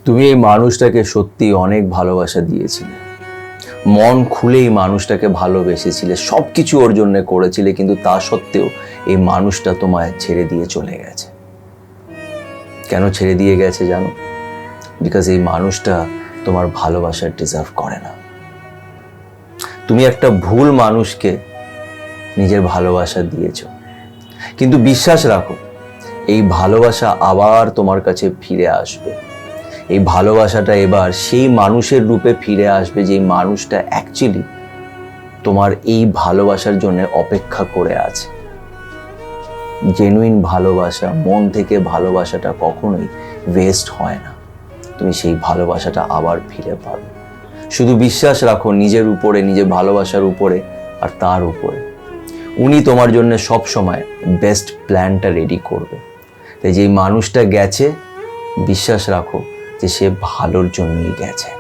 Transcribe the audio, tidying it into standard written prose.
তুমি এই মানুষটাকে সত্যি অনেক ভালোবাসা দিয়েছিলে, মন খুলে এই মানুষটাকে ভালোবেসেছিলে, সব কিছু ওর জন্য করেছিলে, কিন্তু তা সত্ত্বেও এই মানুষটা তোমায় ছেড়ে দিয়ে চলে গেছে। কেন ছেড়ে দিয়ে গেছে জানো? বিকজ এই মানুষটা তোমার ভালোবাসার ডিজার্ভ করে না। তুমি একটা ভুল মানুষকে নিজের ভালোবাসা দিয়েছো, কিন্তু বিশ্বাস রাখো এই ভালোবাসা আবার তোমার কাছে ফিরে আসবে। এই ভালোবাসাটা এবার সেই মানুষের রূপে ফিরে আসবে যে মানুষটা অ্যাকচুয়ালি তোমার এই ভালোবাসার জন্য অপেক্ষা করে আছে। জেনুইন ভালোবাসা, মন থেকে ভালোবাসাটা কখনোই ওয়েস্ট হয় না। তুমি সেই ভালোবাসাটা আবার ফিরে পাবে। শুধু বিশ্বাস রাখো নিজের উপরে, নিজের ভালোবাসার উপরে আর তার উপরে। উনি তোমার জন্য সব সময় বেস্ট প্ল্যানটা রেডি করবে। তাই যেই মানুষটা গেছে, বিশ্বাস রাখো যে সে ভালোর জন্যই গেছে।